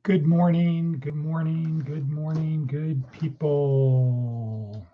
Good morning, good morning, good morning, good people.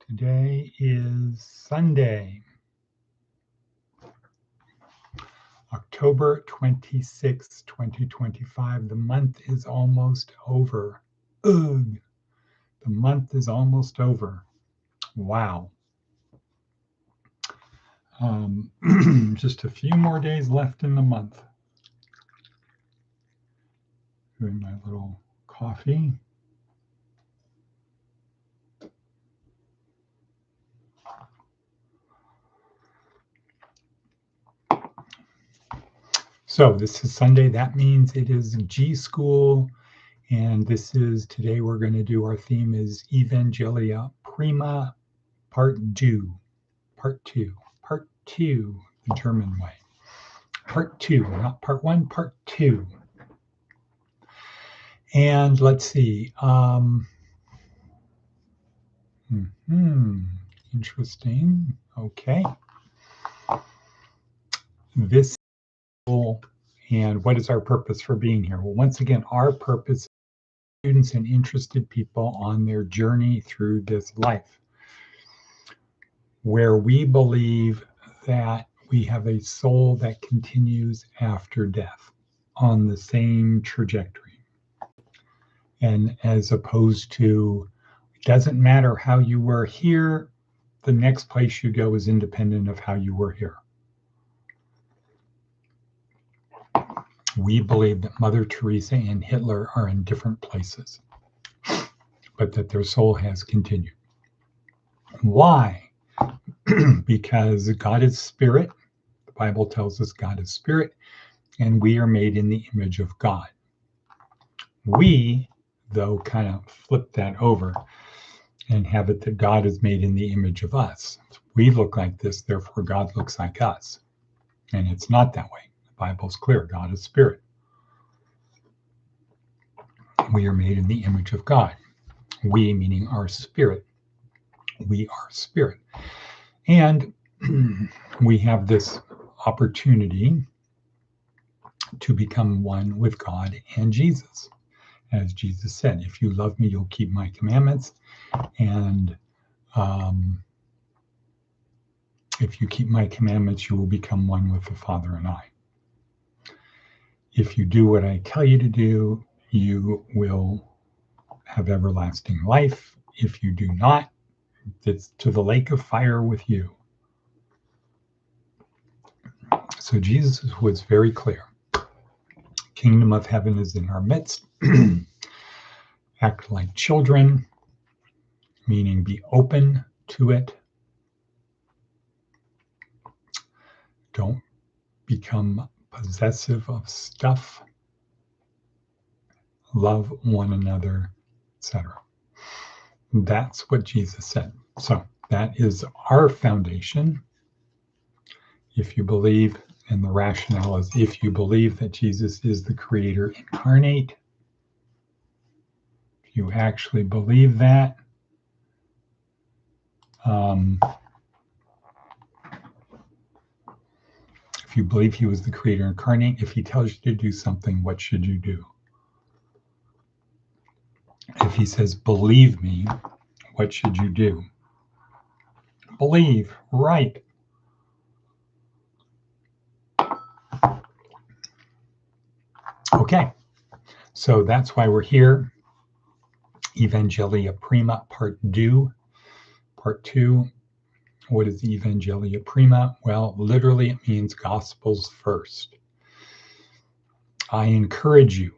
Today is Sunday, October 26, 2025. The month is almost over. Ugh, the month is almost over. Wow. Just a few more days left in the month. Doing my little coffee. So this is Sunday. That means it is G.school. And today we're going to do, our theme is Evangelia Prima, part two, the German way. Part two, not part one, part two. And let's see. Interesting. Okay. And what is our purpose for being here? Well, once again, our purpose is students and interested people on their journey through this life, where we believe that we have a soul that continues after death on the same trajectory. And as opposed to, it doesn't matter how you were here, the next place you go is independent of how you were here. We believe that Mother Teresa and Hitler are in different places, but that their soul has continued. Why? Because God is spirit. The Bible tells us God is spirit, and we are made in the image of God. We, though, kind of flip that over and have it that God is made in the image of us. We look like this, therefore God looks like us. And it's not that way. The Bible's clear. God is spirit. We are made in the image of God. We, meaning our spirit. We are spirit. And we have this opportunity to become one with God and Jesus. As Jesus said, if you love me, you'll keep my commandments. And if you keep my commandments, you will become one with the Father and I. If you do what I tell you to do, you will have everlasting life. If you do not, it's to the lake of fire with you. So Jesus was very clear. Kingdom of heaven is in our midst. Act like children, meaning be open to it. Don't become possessive of stuff. Love one another, etc. That's what Jesus said. So that is our foundation. If you believe, and the rationale is, if you believe that Jesus is the Creator incarnate, if you actually believe that, if you believe he was the Creator incarnate, if he tells you to do something, what should you do? If he says, believe me, what should you do? Believe, right. Okay, so that's why we're here. Evangelia Prima, part two. Part two. What is Evangelia Prima? Well, literally it means Gospels first. I encourage you,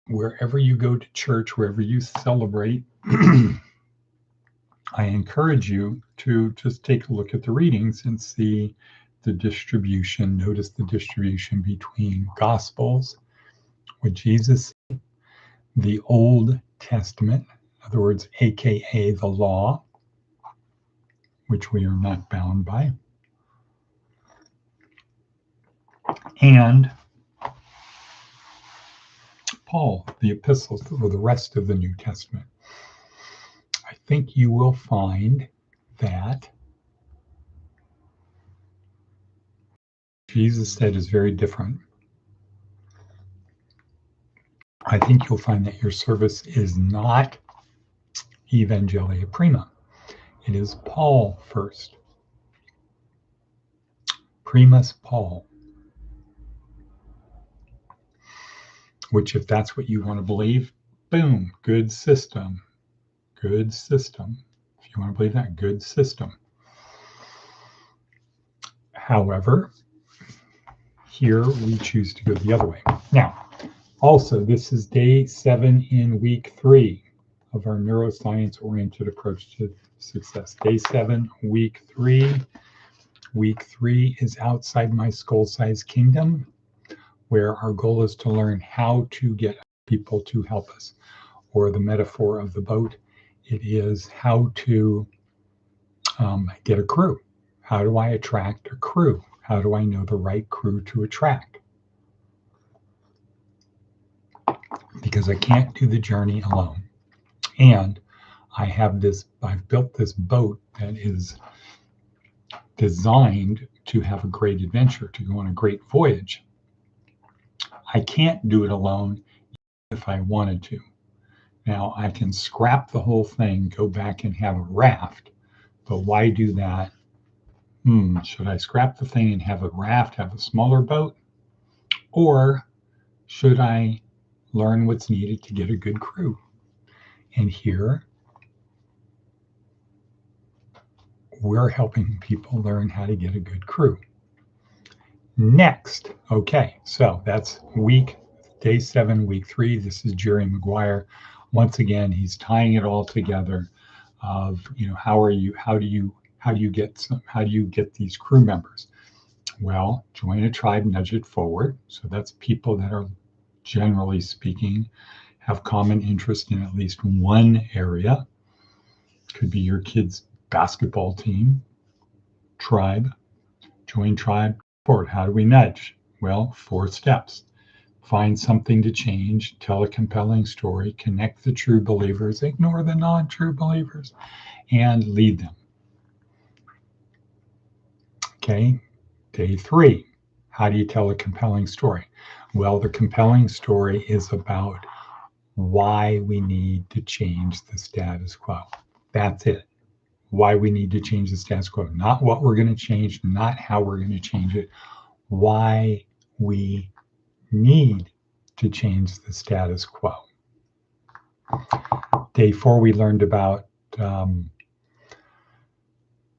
wherever you go to church, wherever you celebrate, I encourage you to just take a look at the readings and see the distribution. Notice the distribution between Gospels, what Jesus said, the Old Testament, in other words, aka the law, which we are not bound by, and Paul, the epistles, or the rest of the New Testament. I think you will find that Jesus said is very different I think you'll find that your service is not Evangelia Prima. It is Paul first. Primus Paul. Which, if that's what you want to believe, boom, good system. Good system. If you want to believe that, good system. However, here we choose to go the other way. Now, also, this is day 7 in week 3 of our neuroscience-oriented approach to success. Day 7, week 3. Week 3 is outside my skull-sized kingdom, where our goal is to learn how to get people to help us. Or the metaphor of the boat, it is how to get a crew. How do I attract a crew? How do I know the right crew to attract? Because I can't do the journey alone. And I've built this boat that is designed to have a great adventure, to go on a great voyage. I can't do it alone if I wanted to. Now, I can scrap the whole thing, go back and have a raft, but why do that? Should I scrap the thing and have a raft, have a smaller boat? Or should I learn what's needed to get a good crew? And here, we're helping people learn how to get a good crew. Next, okay, so that's day 7, week 3. This is Jerry Maguire. Once again, he's tying it all together of, how do you get these crew members? Well, join a tribe, nudge it forward. So that's people that are, generally speaking, have common interest in at least one area. Could be your kid's basketball team. Tribe, join tribe, forward. How do we nudge? Well, 4 steps. Find something to change, tell a compelling story, connect the true believers, ignore the non-true believers, and lead them. Okay, day 3. How do you tell a compelling story? Well, the compelling story is about why we need to change the status quo. That's it. Why we need to change the status quo. Not what we're going to change, not how we're going to change it. Why we need to change the status quo. Day 4, we learned about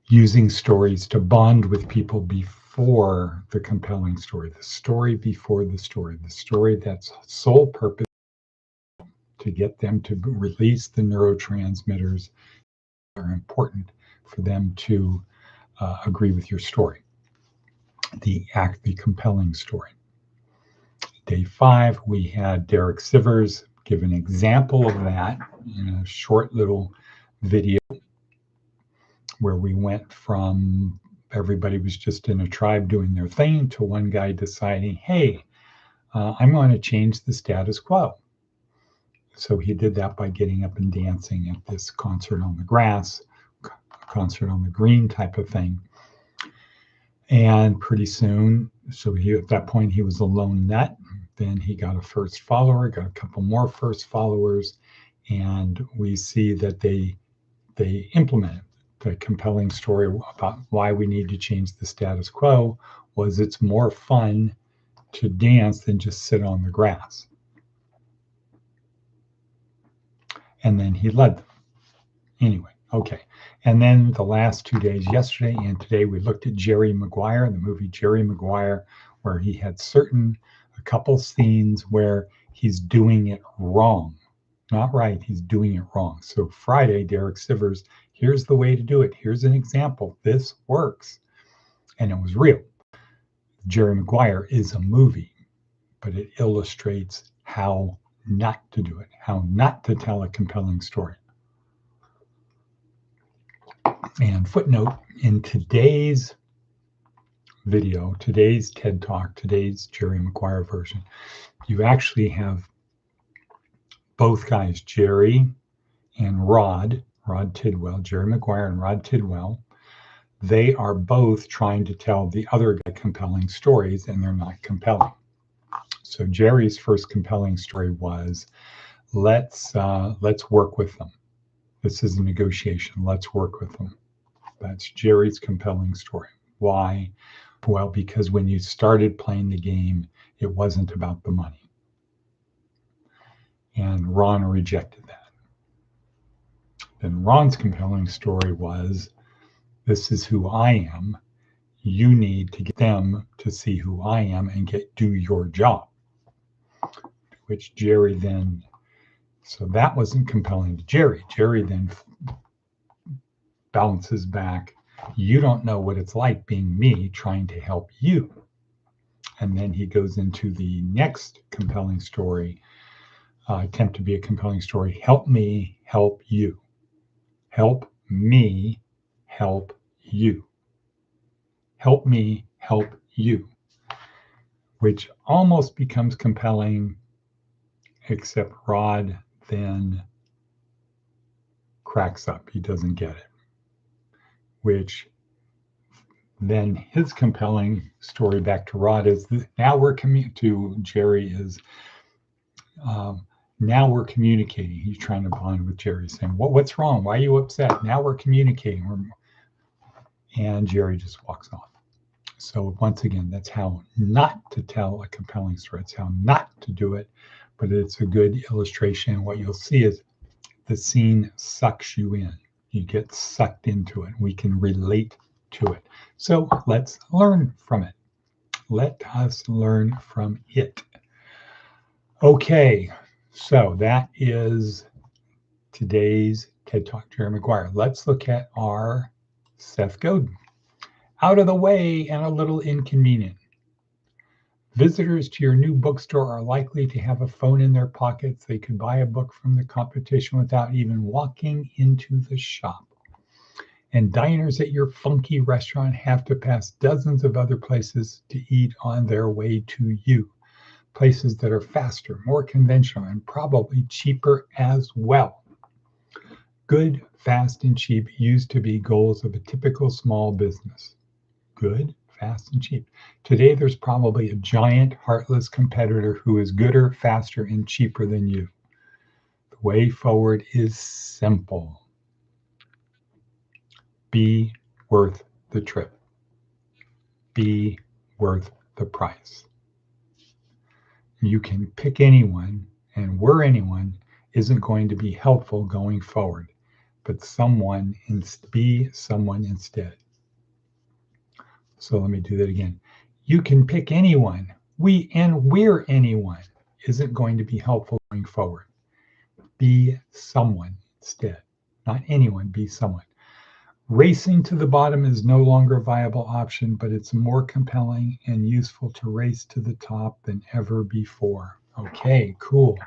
using stories to bond with people before the compelling story, the story before the story that's sole purpose to get them to release the neurotransmitters that are important for them to agree with your story, the compelling story. Day 5, we had Derek Sivers give an example of that in a short little video where we went from everybody was just in a tribe doing their thing to one guy deciding, hey, I'm going to change the status quo. So he did that by getting up and dancing at this concert on the grass, concert on the green type of thing. And pretty soon, at that point, he was a lone nut. Then he got a first follower, got a couple more first followers, and we see that they implemented the compelling story about why we need to change the status quo. Was it's more fun to dance than just sit on the grass. And then he led them. Anyway, okay. And then the last 2 days, yesterday and today, we looked at Jerry Maguire, the movie Jerry Maguire, where he had a couple scenes where he's doing it wrong. Not right, he's doing it wrong. So Friday, Derek Sivers, here's the way to do it. Here's an example. This works. And it was real. Jerry Maguire is a movie, but it illustrates how not to do it, how not to tell a compelling story. And footnote, in today's video, today's TED Talk, today's Jerry Maguire version, you actually have both guys, Jerry and Rod Tidwell, Jerry Maguire and Rod Tidwell. They are both trying to tell the other guy compelling stories, and they're not compelling. So Jerry's first compelling story was, let's work with them. This is a negotiation. Let's work with them. That's Jerry's compelling story. Why? Well, because when you started playing the game, it wasn't about the money. And Ron rejected that. Then Ron's compelling story was, this is who I am. You need to get them to see who I am and do your job. Which Jerry then, so that wasn't compelling to Jerry. Jerry then bounces back. You don't know what it's like being me trying to help you. And then he goes into the next compelling story, attempt to be a compelling story. Help me help you. Help me help you. Help me help you. Which almost becomes compelling, except Rod then cracks up. He doesn't get it. Which then his compelling story back to Rod is, now we're to Jerry is, now we're communicating. He's trying to bond with Jerry, saying, what's wrong? Why are you upset? Now we're communicating. And Jerry just walks off. So once again, that's how not to tell a compelling story. It's how not to do it, but it's a good illustration. What you'll see is the scene sucks you in. You get sucked into it. We can relate to it. So let's learn from it. Let us learn from it. Okay, so that is today's TED Talk, Jerry McGuire. Let's look at our Seth Godin. Out of the way and a little inconvenient. Visitors to your new bookstore are likely to have a phone in their pockets. They could buy a book from the competition without even walking into the shop. And diners at your funky restaurant have to pass dozens of other places to eat on their way to you. Places that are faster, more conventional, and probably cheaper as well. Good, fast, and cheap used to be goals of a typical small business. Good, fast, and cheap. Today, there's probably a giant, heartless competitor who is gooder, faster, and cheaper than you. The way forward is simple. Be worth the trip. Be worth the price. You can pick anyone, and anyone isn't going to be helpful going forward, but be someone instead. So let me do that again. You can pick anyone. We're anyone isn't going to be helpful going forward. Be someone instead. Not anyone, be someone. Racing to the bottom is no longer a viable option, but it's more compelling and useful to race to the top than ever before. Okay, cool.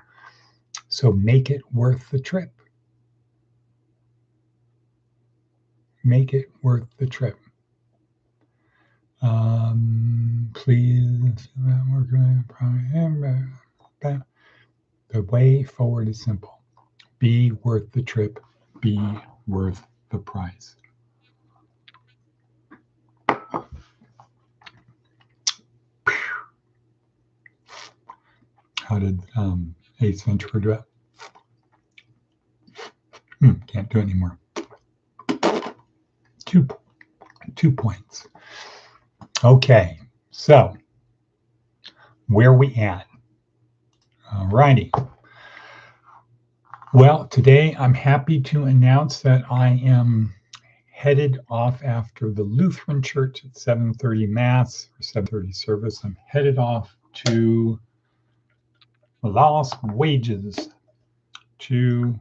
So make it worth the trip. Make it worth the trip. Please, we're going to. The way forward is simple. Be worth the trip. Be worth the price. How did Ace Ventura do it? Can't do it anymore. 2 points. Okay, so where we at? All righty. Well, today I'm happy to announce that I am headed off after the Lutheran Church at 7:30 Mass or 7:30 service. I'm headed off to Las Wages to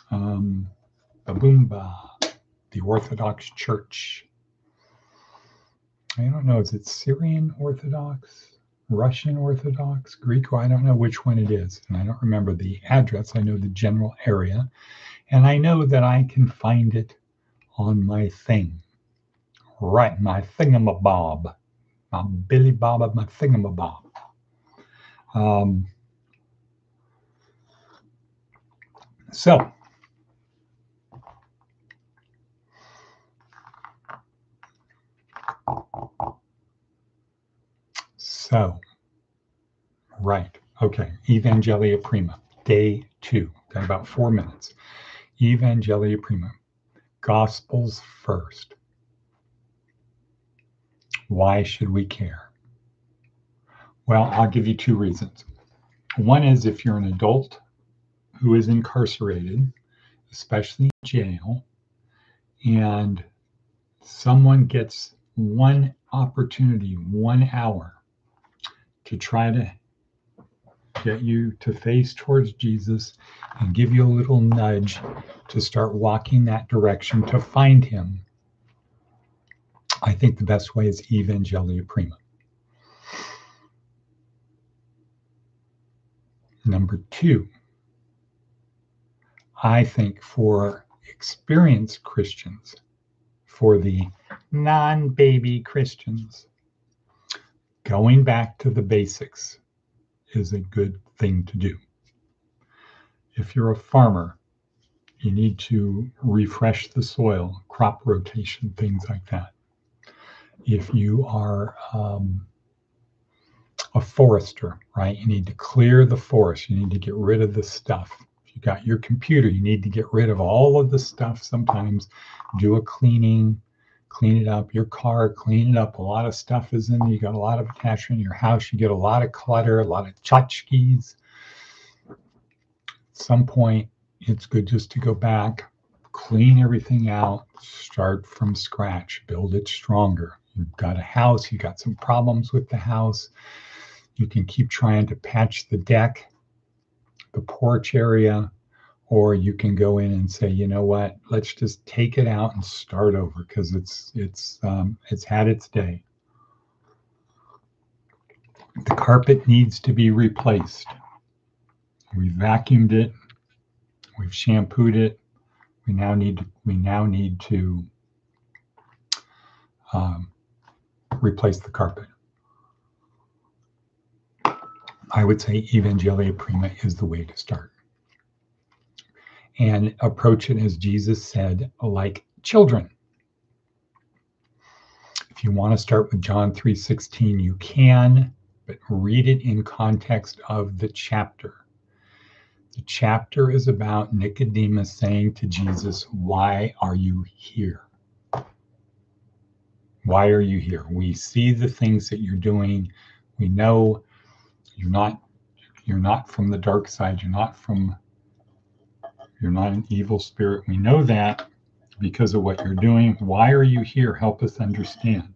Babumba, the Orthodox Church. I don't know, is it Syrian Orthodox, Russian Orthodox, Greek? I don't know which one it is. And I don't remember the address. I know the general area. And I know that I can find it on my thing. Right, my thingamabob. My Billy Bob of my thingamabob. So, right. Okay. Evangelia Prima, day 2. Got about 4 minutes. Evangelia Prima. Gospels first. Why should we care? Well, I'll give you 2 reasons. One is if you're an adult who is incarcerated, especially in jail, and someone gets one opportunity, 1 hour, to try to get you to face towards Jesus and give you a little nudge to start walking that direction to find him, I think the best way is Evangelia Prima. Number 2, I think for experienced Christians, for the non-baby Christians, going back to the basics is a good thing to do. If you're a farmer, you need to refresh the soil, crop rotation, things like that. If you are a forester, right, you need to clear the forest. You need to get rid of the stuff. If you got your computer, you need to get rid of all of the stuff. Sometimes do a cleaning, clean it up. Your car, clean it up. A lot of stuff is in there. You got a lot of attachment in your house. You get a lot of clutter, a lot of tchotchkes. At some point, it's good just to go back, clean everything out, start from scratch, build it stronger. You've got a house, you got some problems with the house. You can keep trying to patch the deck, the porch area, or you can go in and say, you know what, let's just take it out and start over because it's had its day. The carpet needs to be replaced. We vacuumed it. We've shampooed it. We now need to replace the carpet. I would say Evangelia Prima is the way to start. And approach it, as Jesus said, like children. If you want to start with John 3:16, you can, but read it in context of the chapter. The chapter is about Nicodemus saying to Jesus, why are you here? Why are you here? We see the things that you're doing. We know you're not from the dark side. You're not an evil spirit. We know that because of what you're doing. Why are you here? Help us understand.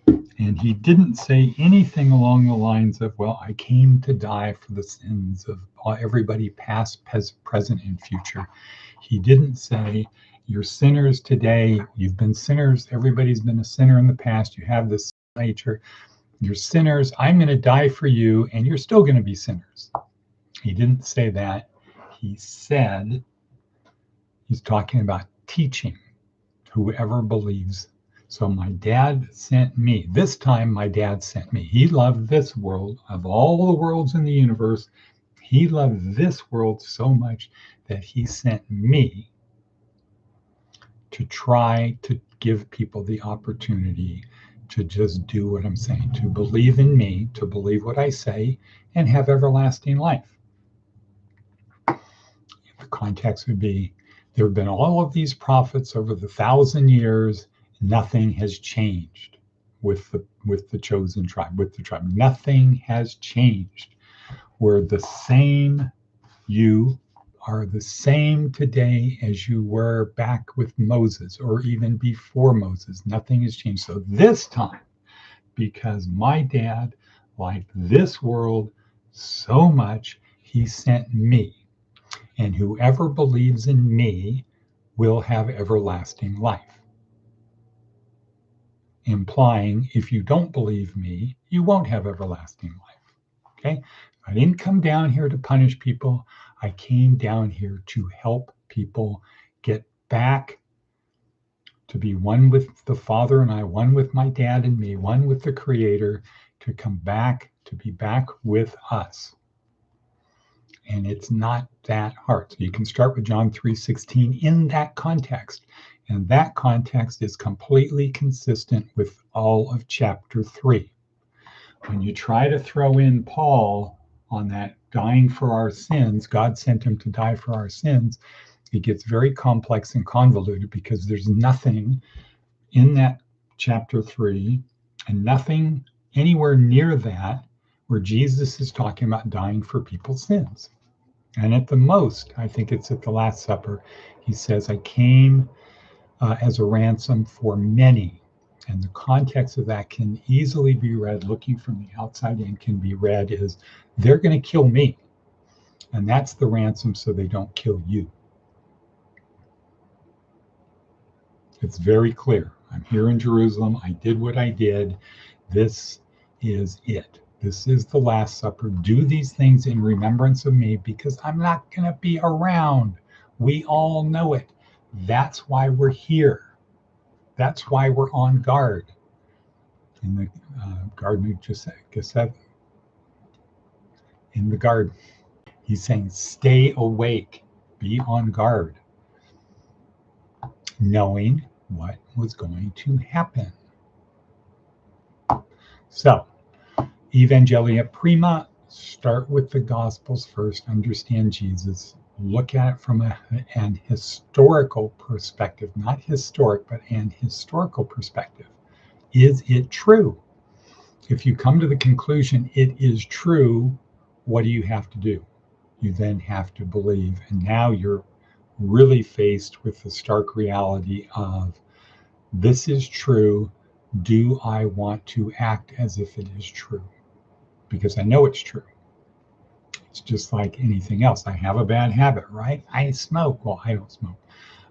And he didn't say anything along the lines of, well, I came to die for the sins of everybody past, present, and future. He didn't say, you're sinners today. You've been sinners. Everybody's been a sinner in the past. You have this nature. You're sinners. I'm going to die for you, and you're still going to be sinners. He didn't say that. He said, he's talking about teaching whoever believes. So my dad sent me. This time my dad sent me. He loved this world. Of all the worlds in the universe, he loved this world so much that he sent me to try to give people the opportunity to just do what I'm saying, to believe in me, to believe what I say, and have everlasting life. The context would be, there have been all of these prophets over the 1,000 years. Nothing has changed with the chosen tribe, with the tribe. Nothing has changed. We're the same. You are the same today as you were back with Moses or even before Moses. Nothing has changed. So this time, because my dad liked this world so much, he sent me. And whoever believes in me will have everlasting life. Implying if you don't believe me, you won't have everlasting life. Okay? I didn't come down here to punish people. I came down here to help people get back to be one with the Father and I, one with my dad and me, one with the Creator, to come back, to be back with us. And it's not that hard. So you can start with John 3:16 in that context. And that context is completely consistent with all of chapter 3. When you try to throw in Paul on that dying for our sins, God sent him to die for our sins, it gets very complex and convoluted because there's nothing in that chapter 3 and nothing anywhere near that where Jesus is talking about dying for people's sins. And at the most, I think it's at the Last Supper, he says, I came as a ransom for many. And the context of that can easily be read, looking from the outside in, can be read as they're going to kill me. And that's the ransom so they don't kill you. It's very clear. I'm here in Jerusalem. I did what I did. This is it. This is the Last Supper. Do these things in remembrance of me because I'm not going to be around. We all know it. That's why we're here. That's why we're on guard. In the Garden of Gethsemane, in the garden, he's saying, stay awake, be on guard, knowing what was going to happen. So, Evangelia Prima, start with the Gospels first, understand Jesus, look at it from an historical perspective, not historic, but an historical perspective. Is it true? If you come to the conclusion it is true, what do you have to do? You then have to believe. And now you're really faced with the stark reality of this is true. Do I want to act as if it is true? Because I know it's true. It's just like anything else. I have a bad habit, right? I smoke. Well, I don't smoke.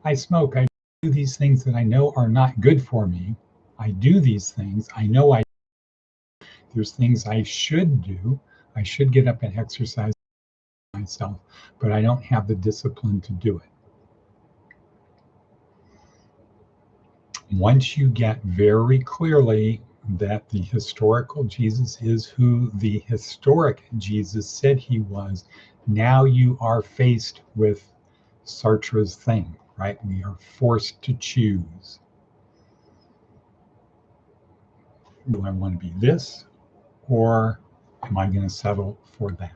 I smoke. I do these things that I know are not good for me. I do these things. I know there's things I should do. I should get up and exercise myself, but I don't have the discipline to do it. Once you get very clearly that the historical Jesus is who the historic Jesus said he was, now you are faced with Sartre's thing, right? We are forced to choose. Do I want to be this, or am I going to settle for that?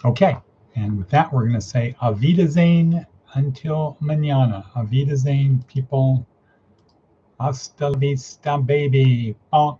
Okay, and with that, we're going to say Auf Wiedersehen until mañana. Auf Wiedersehen, people. Hasta la vista, baby. Bonk.